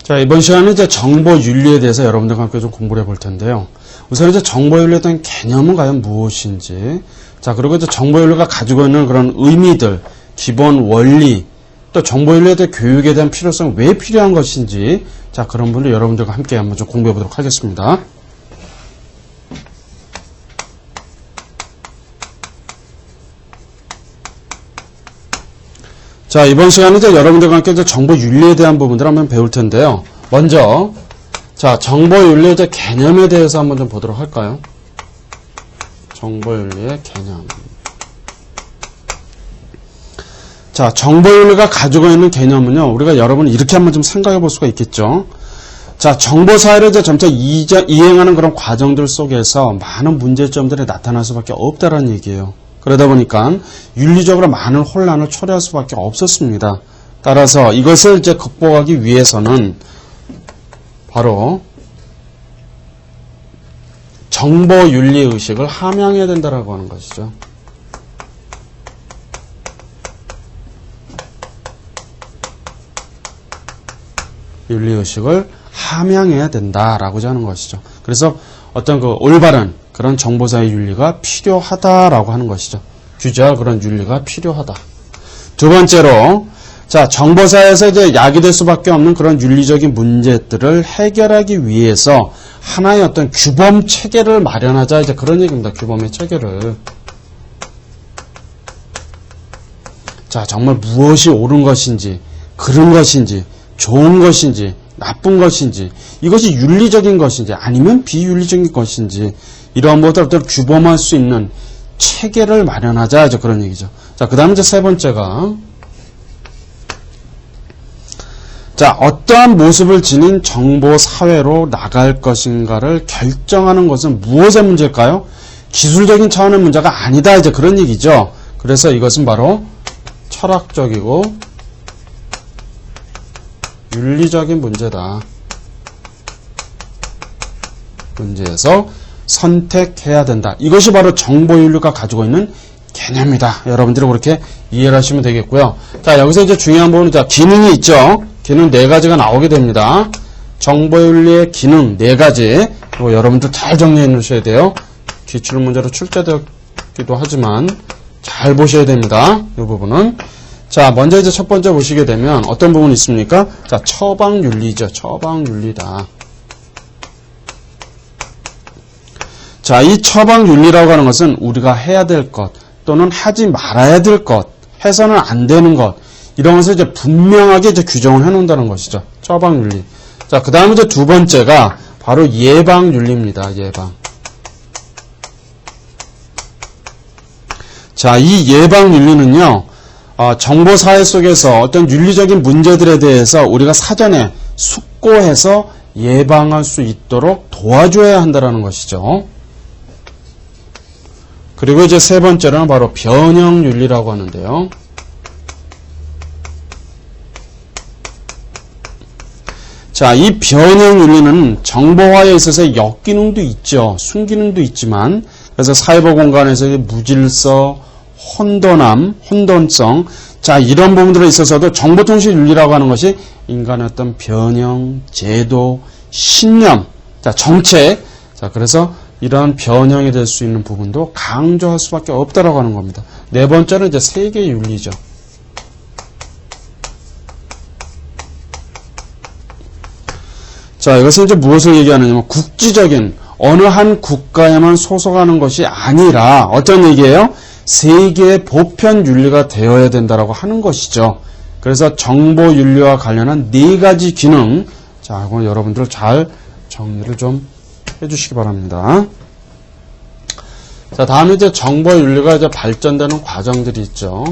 자, 이번 시간은 이제 정보윤리에 대해서 여러분들과 함께 좀 공부를 해볼 텐데요. 우선 이제 정보윤리에 대한 개념은 과연 무엇인지, 자, 그리고 이제 정보윤리가 가지고 있는 그런 의미들, 기본 원리, 또 정보윤리에 대한 교육에 대한 필요성 왜 필요한 것인지, 자, 그런 분들 여러분들과 함께 한번 좀 공부해 보도록 하겠습니다. 자, 이번 시간은 이제 여러분들과 함께 이제 정보윤리에 대한 부분들을 한번 배울 텐데요. 먼저, 자, 정보윤리의 이제 개념에 대해서 한번 좀 보도록 할까요? 정보윤리의 개념. 자, 정보윤리가 가지고 있는 개념은요, 우리가 여러분 이렇게 한번 좀 생각해 볼 수가 있겠죠. 자, 정보사회를 이제 점차 이행하는 그런 과정들 속에서 많은 문제점들이 나타날 수밖에 없다라는 얘기예요. 그러다 보니까 윤리적으로 많은 혼란을 초래할 수밖에 없었습니다. 따라서 이것을 이제 극복하기 위해서는 바로 정보윤리의식을 함양해야 된다라고 하는 것이죠. 윤리의식을 함양해야 된다라고자 하는 것이죠. 그래서 어떤 그 올바른 그런 정보사회 윤리가 필요하다라고 하는 것이죠. 규제할 그런 윤리가 필요하다. 두 번째로, 자, 정보사회에서 이제 야기될 수밖에 없는 그런 윤리적인 문제들을 해결하기 위해서 하나의 어떤 규범 체계를 마련하자, 이제 그런 얘기입니다. 규범의 체계를. 자, 정말 무엇이 옳은 것인지, 그른 것인지, 좋은 것인지, 나쁜 것인지, 이것이 윤리적인 것인지, 아니면 비윤리적인 것인지, 이러한 것들을 규범할 수 있는 체계를 마련하자, 이제 그런 얘기죠. 자, 그 다음에 이제 세 번째가, 자, 어떠한 모습을 지닌 정보사회로 나갈 것인가를 결정하는 것은 무엇의 문제일까요? 기술적인 차원의 문제가 아니다, 이제 그런 얘기죠. 그래서 이것은 바로 철학적이고 윤리적인 문제다. 문제에서 선택해야 된다. 이것이 바로 정보윤리가 가지고 있는 개념이다. 여러분들이 그렇게 이해를 하시면 되겠고요. 자, 여기서 이제 중요한 부분은, 자, 기능이 있죠. 기능 4가지가 나오게 됩니다. 정보윤리의 기능 4가지. 이거 여러분들 잘 정리해 놓으셔야 돼요. 기출문제로 출제되기도 하지만 잘 보셔야 됩니다. 이 부분은. 자, 먼저 이제 첫 번째 보시게 되면 어떤 부분이 있습니까? 자, 처방윤리죠. 처방윤리다. 자, 이 처방윤리라고 하는 것은 우리가 해야 될 것, 또는 하지 말아야 될 것, 해서는 안 되는 것, 이런 것을 이제 분명하게 이제 규정을 해 놓는다는 것이죠. 처방윤리. 자, 그 다음에 이제 두 번째가 바로 예방윤리입니다. 예방. 자, 이 예방윤리는요, 정보사회 속에서 어떤 윤리적인 문제들에 대해서 우리가 사전에 숙고해서 예방할 수 있도록 도와줘야 한다는 것이죠. 그리고 이제 세 번째로는 바로 변형윤리라고 하는데요. 자, 이 변형윤리는 정보화에 있어서 역기능도 있죠. 순기능도 있지만, 그래서 사이버 공간에서의 무질서, 혼돈함, 혼돈성, 자, 이런 부분들에 있어서도 정보통신윤리라고 하는 것이 인간의 어떤 변형, 제도, 신념, 자, 정책, 자, 그래서 이러한 변형이 될 수 있는 부분도 강조할 수밖에 없다라고 하는 겁니다. 네 번째는 이제 세계윤리죠. 자, 이것은 이제 무엇을 얘기하느냐면 국지적인 어느 한 국가에만 소속하는 것이 아니라 어떤 얘기예요? 세계의 보편 윤리가 되어야 된다라고 하는 것이죠. 그래서 정보윤리와 관련한 4가지 기능, 자, 이거 여러분들 잘 정리를 좀 해주시기 바랍니다. 자, 다음에 이제 정보윤리가 이제 발전되는 과정들이 있죠.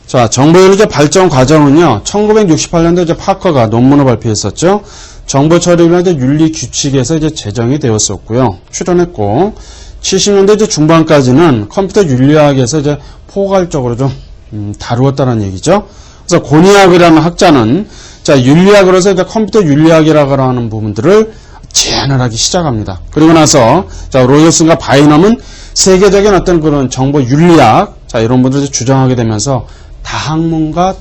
자, 정보윤리 이제 발전 과정은요, 1968년도에 이제 파커가 논문을 발표했었죠. 정보 처리나 이제 윤리 규칙에서 이제 제정이 되었었고요. 출연했고, 70년대 이제 중반까지는 컴퓨터 윤리학에서 이제 포괄적으로 좀 다루었다는 얘기죠. 그래서 고니학이라는 학자는, 자, 윤리학으로서 이제 컴퓨터 윤리학이라고 하는 부분들을 제안을 하기 시작합니다. 그리고 나서, 자, 로저슨과 바이넘은 세계적인 어떤 그런 정보 윤리학, 자, 이런 분들이 주장하게 되면서 다학문과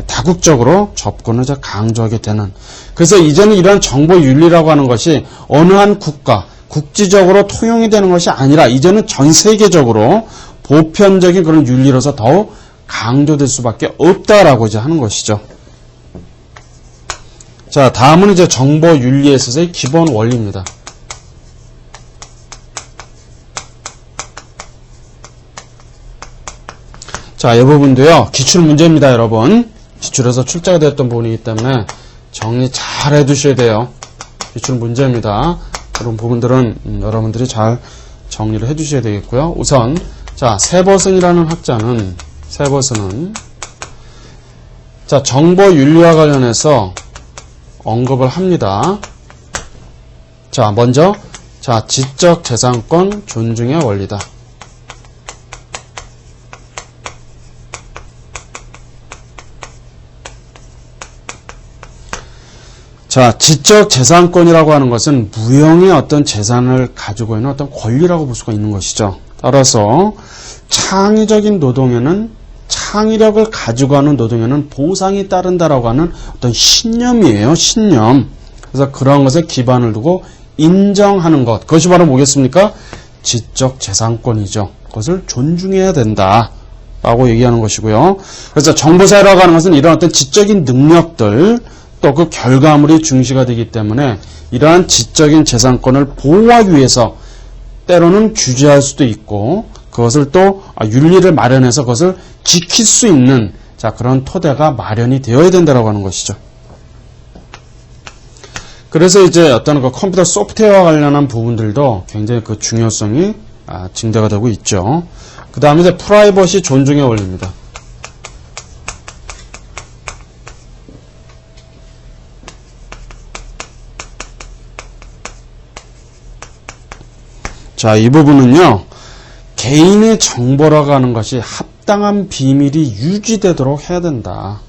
다국적으로 접근을 이제 강조하게 되는. 그래서 이제는 이러한 정보윤리라고 하는 것이 어느 한 국가, 국지적으로 통용이 되는 것이 아니라 이제는 전 세계적으로 보편적인 그런 윤리로서 더욱 강조될 수밖에 없다라고 이제 하는 것이죠. 자, 다음은 이제 정보윤리에 있어서의 기본 원리입니다. 자, 이 부분도요, 기출문제입니다, 여러분. 기출에서 출제가 되었던 부분이기 때문에 정리 잘 해두셔야 돼요. 기출문제입니다. 그런 부분들은 여러분들이 잘 정리를 해주셔야 되겠고요. 우선, 자, 세버슨이라는 학자는, 자, 정보윤리와 관련해서 언급을 합니다. 자, 먼저, 자, 지적재산권 존중의 원리다. 자, 지적재산권이라고 하는 것은 무형의 어떤 재산을 가지고 있는 어떤 권리라고 볼 수가 있는 것이죠. 따라서 창의적인 노동에는, 창의력을 가지고 하는 노동에는 보상이 따른다라고 하는 어떤 신념이에요. 신념. 그래서 그런 것에 기반을 두고 인정하는 것. 그것이 바로 뭐겠습니까? 지적재산권이죠. 그것을 존중해야 된다. 라고 얘기하는 것이고요. 그래서 정보사회라고 하는 것은 이런 어떤 지적인 능력들, 또 그 결과물이 중시가 되기 때문에 이러한 지적인 재산권을 보호하기 위해서 때로는 규제할 수도 있고 그것을 또 윤리를 마련해서 그것을 지킬 수 있는 자 그런 토대가 마련이 되어야 된다고 하는 것이죠. 그래서 이제 어떤 그 컴퓨터 소프트웨어와 관련한 부분들도 굉장히 그 중요성이 증대가 되고 있죠. 그 다음에 이제 프라이버시 존중의 원리입니다. 자, 이 부분은요, 개인의 정보라고 하는 것이 합당한 비밀이 유지되도록 해야 된다.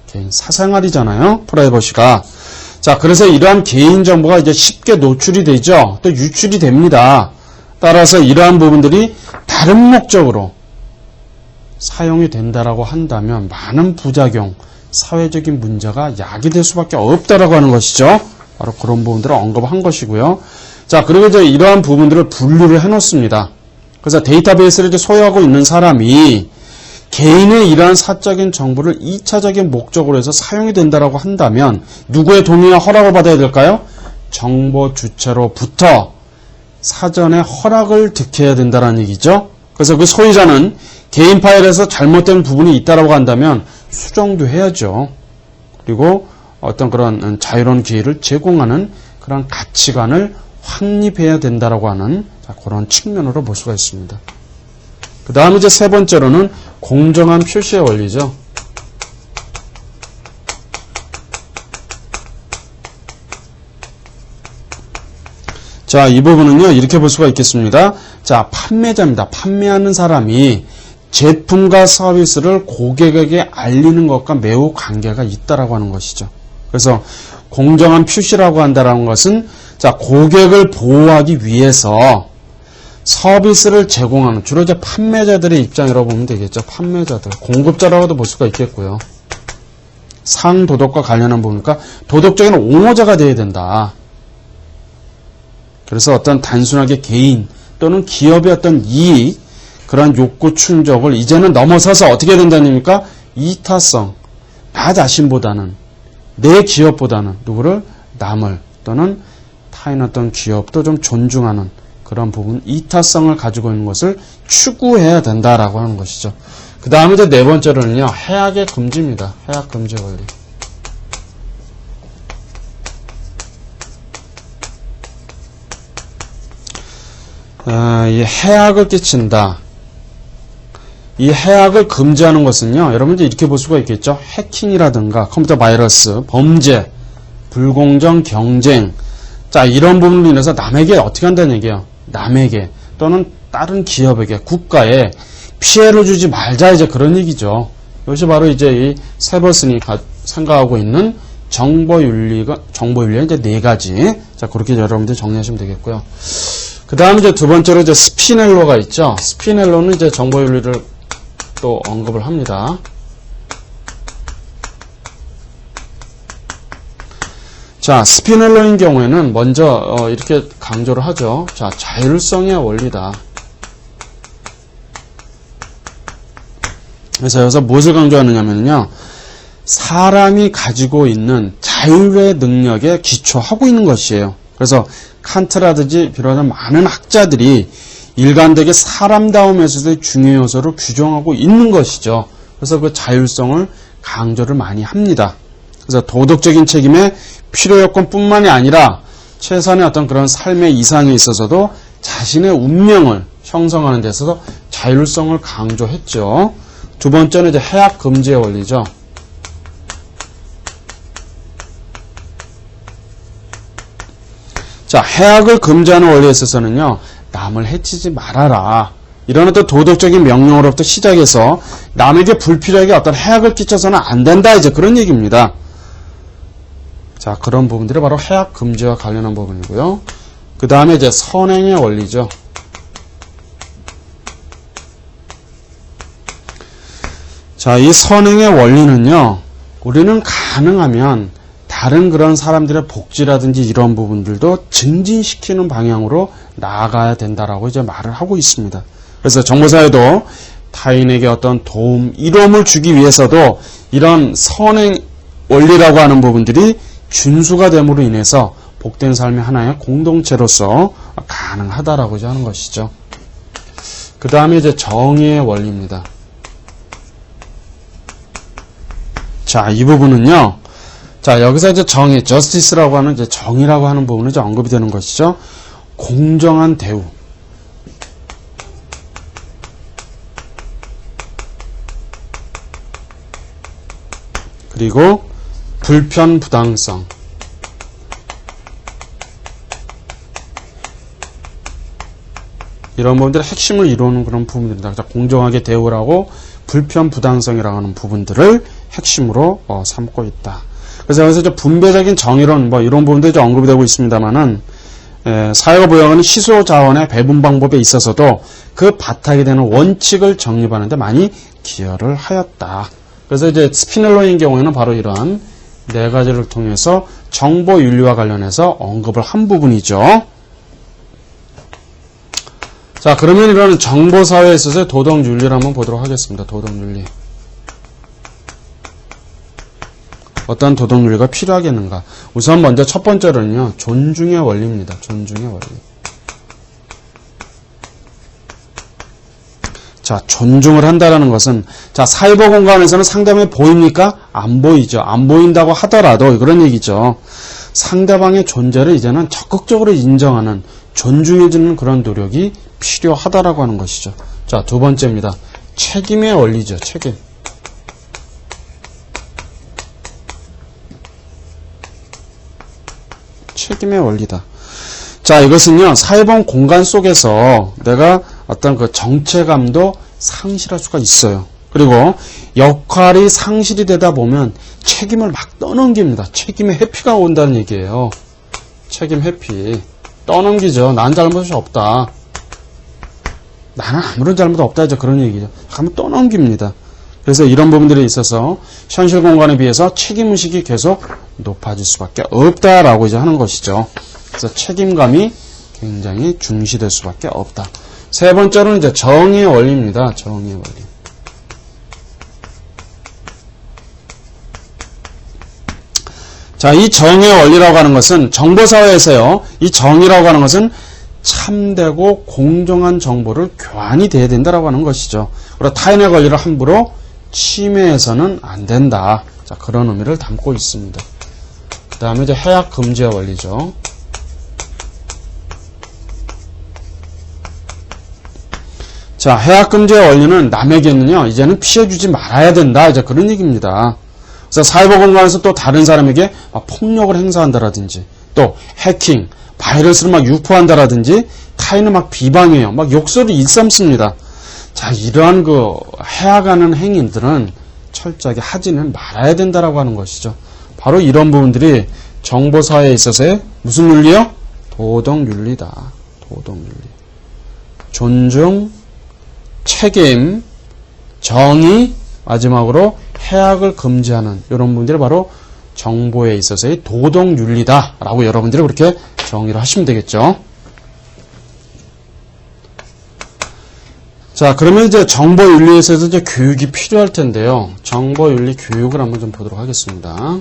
개인 사생활이잖아요, 프라이버시가. 자, 그래서 이러한 개인 정보가 이제 쉽게 노출이 되죠. 또 유출이 됩니다. 따라서 이러한 부분들이 다른 목적으로 사용이 된다라고 한다면 많은 부작용, 사회적인 문제가 야기될 수밖에 없다라고 하는 것이죠. 바로 그런 부분들을 언급한 것이고요. 자, 그리고 이제 이러한 부분들을 분류를 해놓습니다. 그래서 데이터베이스를 이제 소유하고 있는 사람이 개인의 이러한 사적인 정보를 2차적인 목적으로 해서 사용이 된다라고 한다면 누구의 동의와 허락을 받아야 될까요? 정보 주체로부터 사전에 허락을 득해야 된다는 얘기죠. 그래서 그 소유자는 개인 파일에서 잘못된 부분이 있다라고 한다면 수정도 해야죠. 그리고 어떤 그런 자유로운 기회를 제공하는 그런 가치관을 확립해야 된다라고 하는 그런 측면으로 볼 수가 있습니다. 그 다음에 이제 세 번째로는 공정한 표시의 원리죠. 자, 이 부분은요, 이렇게 볼 수가 있겠습니다. 자, 판매자입니다. 판매하는 사람이 제품과 서비스를 고객에게 알리는 것과 매우 관계가 있다라고 하는 것이죠. 그래서 공정한 표시라고 한다는 것은 자, 고객을 보호하기 위해서 서비스를 제공하는 주로 이제 판매자들의 입장이라고 보면 되겠죠. 판매자들, 공급자라고도 볼 수가 있겠고요. 상도덕과 관련한 부분이니까 도덕적인 옹호자가 되어야 된다. 그래서 어떤 단순하게 개인 또는 기업의 어떤 이익, 그런 욕구 충족을 이제는 넘어서서 어떻게 해야 된다는 얘기입니까? 이타성, 나 자신보다는, 내 기업보다는 누구를? 남을 또는 타인 어떤 기업도 좀 존중하는 그런 부분, 이타성을 가지고 있는 것을 추구해야 된다라고 하는 것이죠. 그 다음에 이제 네 번째로는요, 해악의 금지입니다. 해악 금지 원리. 이 해악을 끼친다. 이 해악을 금지하는 것은요, 여러분들 이렇게 볼 수가 있겠죠. 해킹이라든가 컴퓨터 바이러스, 범죄, 불공정 경쟁, 자, 이런 부분으로 인해서 남에게 어떻게 한다는 얘기예요. 남에게 또는 다른 기업에게, 국가에 피해를 주지 말자, 이제 그런 얘기죠. 이것이 바로 이제 이 세버슨이 생각하고 있는 정보윤리의 이제 네 가지. 자, 그렇게 여러분들 정리하시면 되겠고요. 그 다음에 이제 두 번째로 이제 스피넬로가 있죠. 스피넬로는 이제 정보윤리를 또 언급을 합니다. 자, 스피넬러인 경우에는 먼저 이렇게 강조를 하죠. 자, 자율성의 원리다. 그래서 여기서 무엇을 강조하느냐면요, 사람이 가지고 있는 자율의 능력에 기초하고 있는 것이에요. 그래서 칸트라든지 비롯한 많은 학자들이 일관되게 사람다움에서의 중요 요소를 규정하고 있는 것이죠. 그래서 그 자율성을 강조를 많이 합니다. 그래서 도덕적인 책임의 필요 요건뿐만이 아니라 최소한의 어떤 그런 삶의 이상에 있어서도 자신의 운명을 형성하는 데 있어서 자율성을 강조했죠. 두 번째는 이제 해악 금지의 원리죠. 자, 해악을 금지하는 원리에 있어서는요, 남을 해치지 말아라. 이런 어떤 도덕적인 명령으로부터 시작해서 남에게 불필요하게 어떤 해악을 끼쳐서는 안 된다. 이제 그런 얘기입니다. 자, 그런 부분들이 바로 해악 금지와 관련한 부분이고요. 그 다음에 이제 선행의 원리죠. 자, 이 선행의 원리는요, 우리는 가능하면 다른 그런 사람들의 복지라든지 이런 부분들도 증진시키는 방향으로 나아가야 된다라고 이제 말을 하고 있습니다. 그래서 정보사에도 타인에게 어떤 도움, 이로움을 주기 위해서도 이런 선행 원리라고 하는 부분들이 준수가 됨으로 인해서 복된 삶의 하나의 공동체로서 가능하다라고 이제 하는 것이죠. 그 다음에 이제 정의의 원리입니다. 자, 이 부분은요, 자, 여기서 이제 정의, justice라고 하는 이제 정의라고 하는 부분은 이제 언급이 되는 것이죠. 공정한 대우. 그리고 불편부당성. 이런 부분들의 핵심을 이루는 그런 부분들입니다. 공정하게 대우라고 불편부당성이라고 하는 부분들을 핵심으로 삼고 있다. 그래서 여기서 이제 분배적인 정의론 이런 부분들이 좀 언급이 되고 있습니다만은, 사회가 부여하는 희소 자원의 배분 방법에 있어서도 그 바탕이 되는 원칙을 정립하는 데 많이 기여를 하였다. 그래서 이제 스피넬러인 경우에는 바로 이러한 네 가지를 통해서 정보 윤리와 관련해서 언급을 한 부분이죠. 자, 그러면 이런 정보 사회에 있어서의 도덕 윤리를 한번 보도록 하겠습니다. 도덕 윤리. 어떤 도덕 윤리가 필요하겠는가? 우선 먼저 첫 번째로는요, 존중의 원리입니다. 존중의 원리. 자, 존중을 한다라는 것은, 자, 사이버 공간에서는 상대방이 보입니까? 안 보이죠. 안 보인다고 하더라도 그런 얘기죠. 상대방의 존재를 이제는 적극적으로 인정하는, 존중해주는 그런 노력이 필요하다라고 하는 것이죠. 자, 두 번째입니다. 책임의 원리죠. 책임. 책임의 원리다. 자, 이것은요, 사이버 공간 속에서 내가 어떤 그 정체감도 상실할 수가 있어요. 그리고 역할이 상실이 되다 보면 책임을 막 떠넘깁니다. 책임의 회피가 온다는 얘기예요. 책임 회피. 떠넘기죠. 난 잘못이 없다. 나는 아무런 잘못 없다. 이제 그런 얘기죠. 한번 떠넘깁니다. 그래서 이런 부분들에 있어서 현실 공간에 비해서 책임의식이 계속 높아질 수밖에 없다라고 이제 하는 것이죠. 그래서 책임감이 굉장히 중시될 수밖에 없다. 세 번째로는 이제 정의의 원리입니다. 정의의 원리. 자, 이 정의의 원리라고 하는 것은 정보사회에서요, 이 정의라고 하는 것은 참되고 공정한 정보를 교환이 돼야 된다라고 하는 것이죠. 그리고 타인의 권리를 함부로 침해해서는 안 된다. 자, 그런 의미를 담고 있습니다. 그 다음에 이제 해악 금지의 원리죠. 자, 해악 금지의 원리는 남에게는요, 이제는 피해주지 말아야 된다. 이제 그런 얘기입니다. 그래서 사이버 공간에서 또 다른 사람에게 폭력을 행사한다라든지, 또 해킹, 바이러스를 막 유포한다라든지, 타인을 막 비방해요. 막 욕설을 일삼습니다. 자, 이러한 그 해악하는 행위들은 철저하게 하지는 말아야 된다라고 하는 것이죠. 바로 이런 부분들이 정보사회에 있어서의 무슨 윤리요? 도덕윤리다. 도덕윤리. 존중, 책임, 정의, 마지막으로 해악을 금지하는 이런 부분들이 바로 정보에 있어서의 도덕윤리다라고 여러분들이 그렇게 정의를 하시면 되겠죠. 자, 그러면 이제 정보윤리에서 이제 교육이 필요할 텐데요. 정보윤리 교육을 한번 좀 보도록 하겠습니다.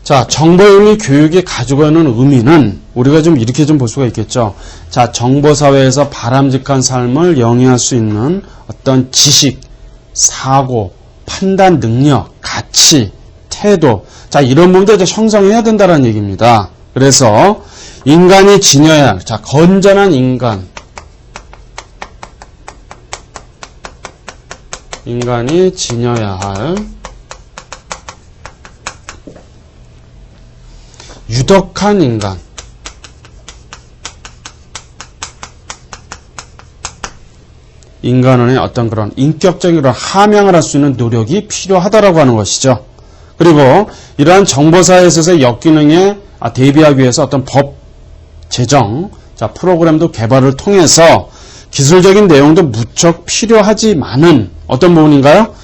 자, 정보윤리 교육이 가지고 있는 의미는 우리가 좀 이렇게 좀 볼 수가 있겠죠. 자, 정보사회에서 바람직한 삶을 영위할 수 있는 어떤 지식, 사고, 판단 능력, 가치, 태도, 자, 이런 부분들 이제 형성해야 된다는 얘기입니다. 그래서 인간이 지녀야 할, 자, 건전한 인간이 지녀야 할 유덕한 인간의 어떤 그런 인격적인 그런 함양을 할 수 있는 노력이 필요하다라고 하는 것이죠. 그리고 이러한 정보사회에 있어서 역기능에 대비하기 위해서 어떤 법, 제정, 자, 프로그램도 개발을 통해서 기술적인 내용도 무척 필요하지만은 어떤 부분인가요?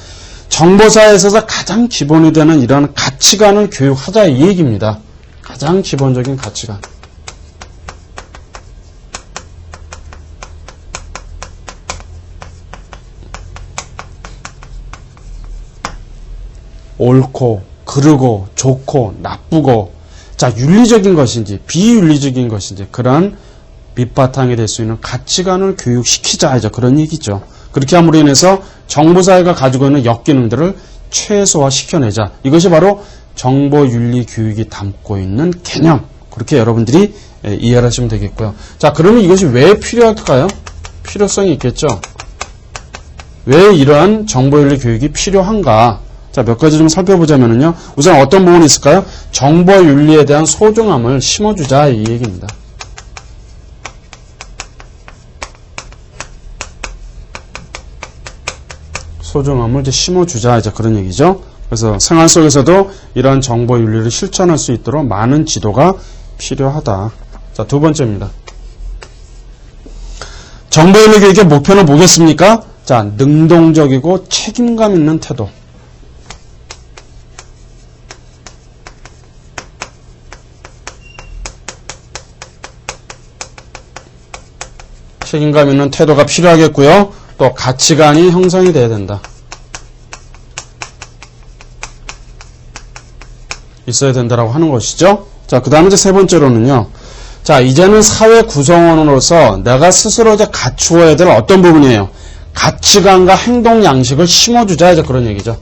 정보사회에 있어서 가장 기본이 되는 이런 가치관을 교육하자 이 얘기입니다. 가장 기본적인 가치관. 옳고, 그르고, 좋고, 나쁘고, 자, 윤리적인 것인지, 비윤리적인 것인지, 그런 밑바탕이 될 수 있는 가치관을 교육시키자, 이제 그런 얘기죠. 그렇게 함으로 인해서 정보사회가 가지고 있는 역기능들을 최소화시켜내자. 이것이 바로 정보윤리 교육이 담고 있는 개념. 그렇게 여러분들이 이해를 하시면 되겠고요. 자, 그러면 이것이 왜 필요할까요? 필요성이 있겠죠. 왜 이러한 정보윤리 교육이 필요한가? 자, 몇 가지 좀 살펴보자면요. 우선 어떤 부분이 있을까요? 정보윤리에 대한 소중함을 심어주자 이 얘기입니다. 소중함을 이제 심어주자 이제 그런 얘기죠. 그래서 생활 속에서도 이러한 정보윤리를 실천할 수 있도록 많은 지도가 필요하다. 자, 두 번째입니다. 정보윤리 교육의 목표는 뭐겠습니까? 자, 능동적이고 책임감 있는 태도. 책임감 있는 태도가 필요하겠고요. 또 가치관이 형성이 돼야 된다. 있어야 된다라고 하는 것이죠. 자, 그 다음에 이제 세 번째로는요. 자, 이제는 사회 구성원으로서 내가 스스로 이제 갖추어야 될 어떤 부분이에요. 가치관과 행동 양식을 심어주자 이제 그런 얘기죠.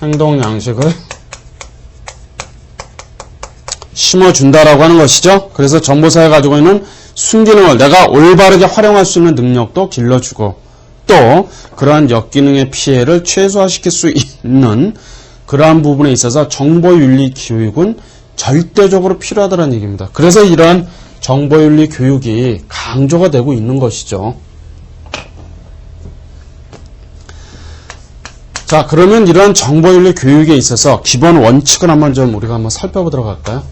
행동 양식을 심어준다라고 하는 것이죠. 그래서 정보사회가 가지고 있는 순기능을 내가 올바르게 활용할 수 있는 능력도 길러주고 또 그러한 역기능의 피해를 최소화시킬 수 있는 그러한 부분에 있어서 정보윤리 교육은 절대적으로 필요하다는 얘기입니다. 그래서 이러한 정보윤리 교육이 강조가 되고 있는 것이죠. 자, 그러면 이러한 정보윤리 교육에 있어서 기본 원칙을 한번 좀 우리가 한번 살펴보도록 할까요?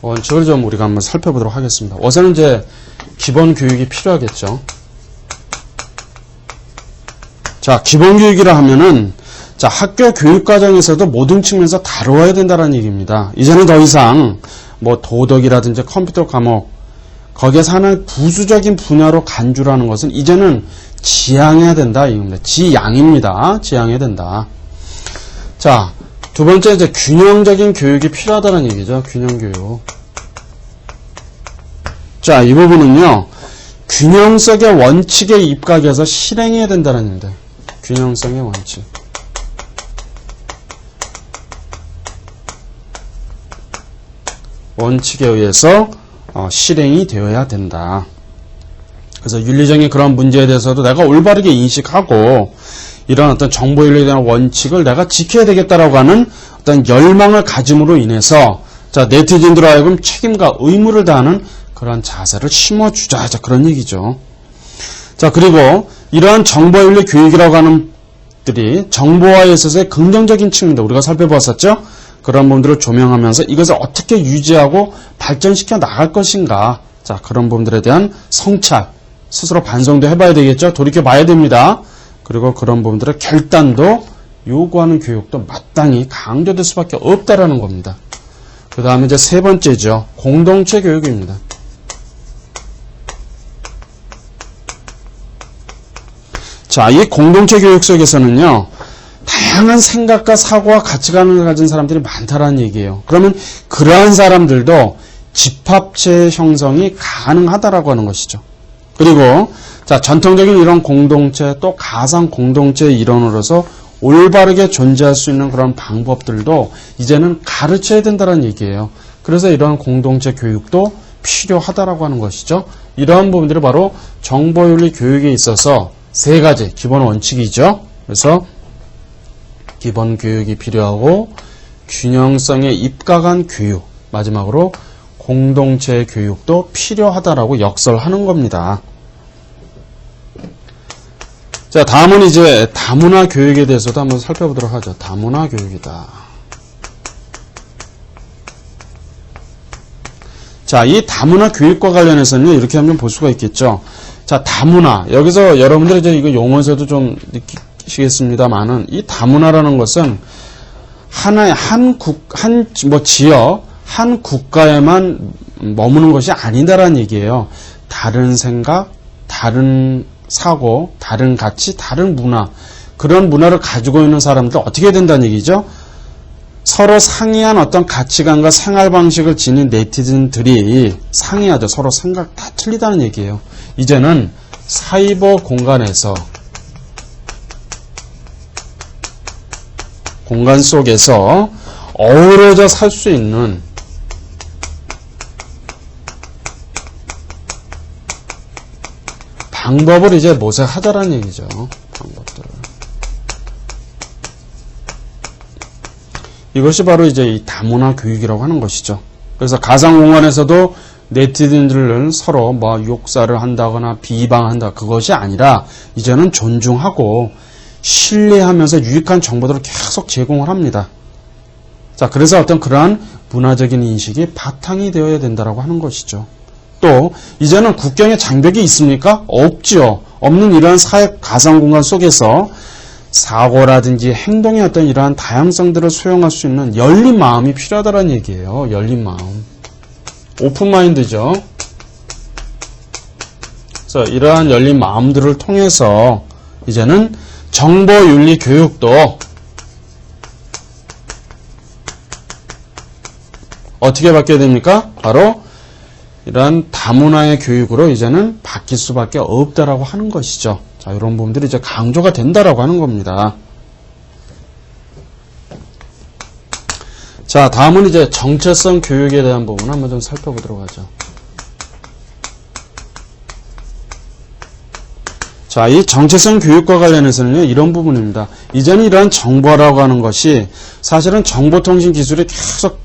원칙을 좀 우리가 한번 살펴보도록 하겠습니다. 우선은 이제 기본 교육이 필요하겠죠. 자, 기본 교육이라 하면은 자, 학교 교육 과정에서도 모든 측면에서 다루어야 된다는 얘기입니다. 이제는 더 이상 뭐 도덕이라든지 컴퓨터 과목 거기에서 하나의 부수적인 분야로 간주하는 것은 이제는 지양해야 된다 이겁니다. 지양입니다. 지양해야 된다. 자, 두 번째 이제 균형적인 교육이 필요하다는 얘기죠. 균형 교육. 자, 이 부분은요. 균형성의 원칙에 입각해서 실행해야 된다는 얘기입니다. 균형성의 원칙. 원칙에 의해서 실행이 되어야 된다. 그래서 윤리적인 그런 문제에 대해서도 내가 올바르게 인식하고 이런 어떤 정보윤리에 대한 원칙을 내가 지켜야 되겠다라고 하는 어떤 열망을 가짐으로 인해서 자, 네티즌들로 하여금 책임과 의무를 다하는 그런 자세를 심어주자. 자, 그런 얘기죠. 자, 그리고 이러한 정보윤리 교육이라고 하는 들이 정보화에 있어서의 긍정적인 측면도 우리가 살펴보았었죠. 그런 부분들을 조명하면서 이것을 어떻게 유지하고 발전시켜 나갈 것인가. 자, 그런 부분들에 대한 성찰, 스스로 반성도 해봐야 되겠죠. 돌이켜 봐야 됩니다. 그리고 그런 부분들의 결단도 요구하는 교육도 마땅히 강조될 수밖에 없다라는 겁니다. 그 다음에 이제 세 번째죠. 공동체 교육입니다. 자, 이 공동체 교육 속에서는요, 다양한 생각과 사고와 가치관을 가진 사람들이 많다라는 얘기예요. 그러면 그러한 사람들도 집합체 형성이 가능하다라고 하는 것이죠. 그리고 자, 전통적인 이런 공동체 또 가상 공동체의 일원으로서 올바르게 존재할 수 있는 그런 방법들도 이제는 가르쳐야 된다는 얘기예요. 그래서 이러한 공동체 교육도 필요하다라고 하는 것이죠. 이러한 부분들이 바로 정보윤리 교육에 있어서 세 가지 기본 원칙이죠. 그래서 기본 교육이 필요하고 균형성에 입각한 교육, 마지막으로 공동체 교육도 필요하다라고 역설하는 겁니다. 자, 다음은 이제 다문화 교육에 대해서도 한번 살펴보도록 하죠. 다문화 교육이다. 자, 이 다문화 교육과 관련해서는 이렇게 한번 볼 수가 있겠죠. 자, 다문화. 여기서 여러분들이 이제 이거 용어에서도 좀 느끼시겠습니다만은 이 다문화라는 것은 하나의 지역, 한 국가에만 머무는 것이 아니다라는 얘기예요. 다른 생각, 다른 사고, 다른 가치, 다른 문화, 그런 문화를 가지고 있는 사람들 어떻게 된다는 얘기죠? 서로 상이한 어떤 가치관과 생활 방식을 지닌 네티즌들이 상이하죠. 서로 생각 다 틀리다는 얘기예요. 이제는 사이버 공간에서 공간 속에서 어우러져 살 수 있는 방법을 이제 모색하자라는 얘기죠. 방법들을. 이것이 바로 이제 이 다문화 교육이라고 하는 것이죠. 그래서 가상공간에서도 네티즌들은 서로 뭐 욕설을 한다거나 비방한다, 그것이 아니라 이제는 존중하고 신뢰하면서 유익한 정보들을 계속 제공을 합니다. 자, 그래서 어떤 그러한 문화적인 인식이 바탕이 되어야 된다라고 하는 것이죠. 또 이제는 국경에 장벽이 있습니까? 없지요. 없는 이러한 사회 가상공간 속에서 사고라든지 행동의 어떤 이러한 다양성들을 수용할 수 있는 열린 마음이 필요하다는 얘기예요. 열린 마음. 오픈마인드죠. 그래서 이러한 열린 마음들을 통해서 이제는 정보윤리 교육도 어떻게 바뀌어야 됩니까? 바로 이러한 다문화의 교육으로 이제는 바뀔 수밖에 없다라고 하는 것이죠. 자, 이런 부분들이 이제 강조가 된다라고 하는 겁니다. 자, 다음은 이제 정체성 교육에 대한 부분 한번 좀 살펴보도록 하죠. 자, 이 정체성 교육과 관련해서는요, 이런 부분입니다. 이제는 이러한 정보라고 하는 것이 사실은 정보통신 기술이 계속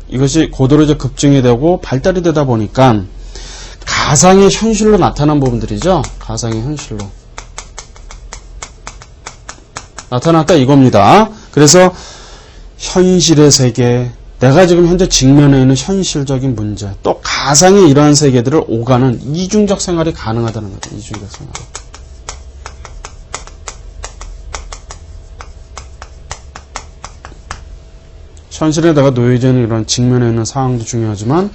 이것이 고도로 이제 급증이 되고 발달이 되다 보니까 가상의 현실로 나타난 부분들이죠. 가상의 현실로 나타났다 이겁니다. 그래서 현실의 세계, 내가 지금 현재 직면해 있는 현실적인 문제, 또 가상의 이러한 세계들을 오가는 이중적 생활이 가능하다는 거죠. 이중적 생활. 현실에 내가 놓여져 있는 이런 직면해 있는 상황도 중요하지만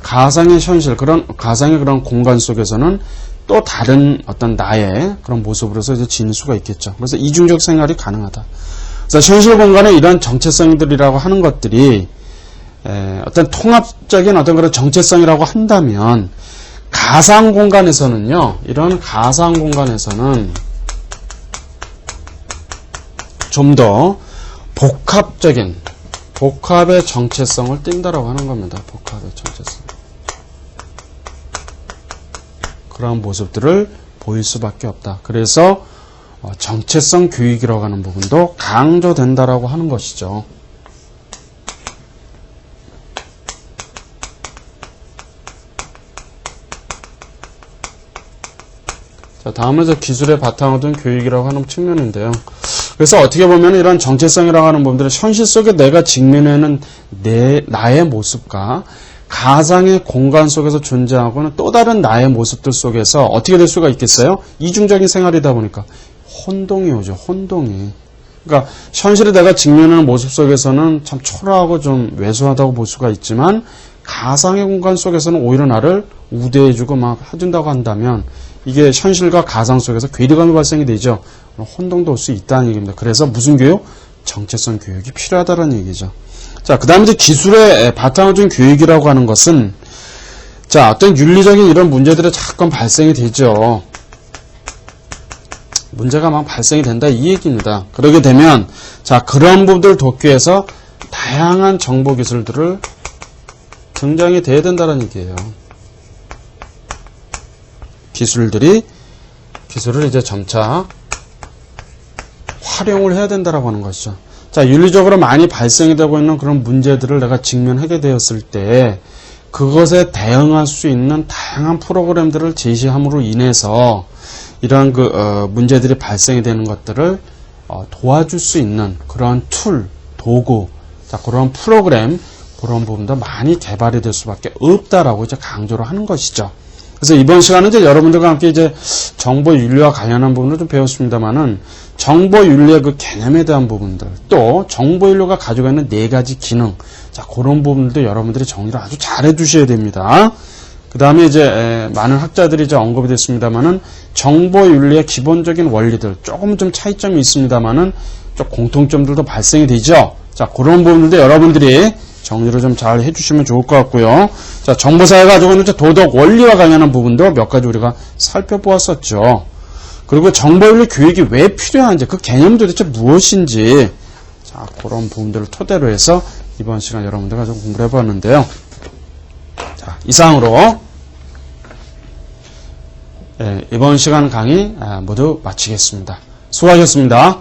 가상의 현실, 그런 가상의 그런 공간 속에서는 또 다른 어떤 나의 그런 모습으로서 이제 지닐 수가 있겠죠. 그래서 이중적 생활이 가능하다. 그래서 현실 공간에 이러한 정체성들이라고 하는 것들이 어떤 통합적인 어떤 그런 정체성이라고 한다면 가상 공간에서는요, 이런 가상 공간에서는 좀 더 복합의 정체성을 띈다라고 하는 겁니다. 복합의 정체성. 그런 모습들을 보일 수밖에 없다. 그래서 정체성 교육이라고 하는 부분도 강조된다라고 하는 것이죠. 자, 다음은 이제 기술의 바탕을 둔 교육이라고 하는 측면인데요. 그래서 어떻게 보면 이런 정체성이라고 하는 부분들은 현실 속에 내가 직면하는 나의 모습과 가상의 공간 속에서 존재하고는 또 다른 나의 모습들 속에서 어떻게 될 수가 있겠어요? 이중적인 생활이다 보니까 혼동이 오죠. 혼동이. 그러니까 현실에 내가 직면하는 모습 속에서는 참 초라하고 좀 왜소하다고 볼 수가 있지만 가상의 공간 속에서는 오히려 나를 우대해주고 막 해준다고 한다면 이게 현실과 가상 속에서 괴리감이 발생이 되죠. 혼동도 올 수 있다는 얘기입니다. 그래서 무슨 교육? 정체성 교육이 필요하다는 얘기죠. 자, 그 다음에 이제 기술의 바탕을 둔 교육이라고 하는 것은 자, 어떤 윤리적인 이런 문제들이 자꾸 발생이 되죠. 문제가 막 발생이 된다 이 얘기입니다. 그러게 되면 자, 그런 부분들을 돕기 위해서 다양한 정보 기술들을 등장이 돼야 된다는 얘기예요. 기술을 이제 점차 활용을 해야 된다라고 하는 것이죠. 자, 윤리적으로 많이 발생이 되고 있는 그런 문제들을 내가 직면하게 되었을 때 그것에 대응할 수 있는 다양한 프로그램들을 제시함으로 인해서 이러한 문제들이 발생이 되는 것들을 도와줄 수 있는 그런 툴, 도구, 자, 그런 프로그램, 그런 부분도 많이 개발이 될 수밖에 없다라고 이제 강조를 하는 것이죠. 그래서 이번 시간은 이제 여러분들과 함께 이제 정보 윤리와 관련한 부분을 좀 배웠습니다만은 정보 윤리의 그 개념에 대한 부분들, 또 정보 윤리가 가지고 있는 4가지 기능, 자, 그런 부분들도 여러분들이 정리를 아주 잘 해주셔야 됩니다. 그 다음에 이제 많은 학자들이 이제 언급이 됐습니다만은 정보 윤리의 기본적인 원리들 조금 좀 차이점이 있습니다만은 좀 공통점들도 발생이 되죠. 자, 그런 부분들도 여러분들이 정리를 좀 잘 해주시면 좋을 것 같고요. 자, 정보사회가 가지고 있는 도덕 원리와 관련한 부분도 몇 가지 우리가 살펴보았었죠. 그리고 정보윤리 교육이 왜 필요한지, 그 개념도 도대체 무엇인지, 자, 그런 부분들을 토대로 해서 이번 시간 여러분들과 좀 공부를 해보았는데요. 자, 이상으로 이번 시간 강의 모두 마치겠습니다. 수고하셨습니다.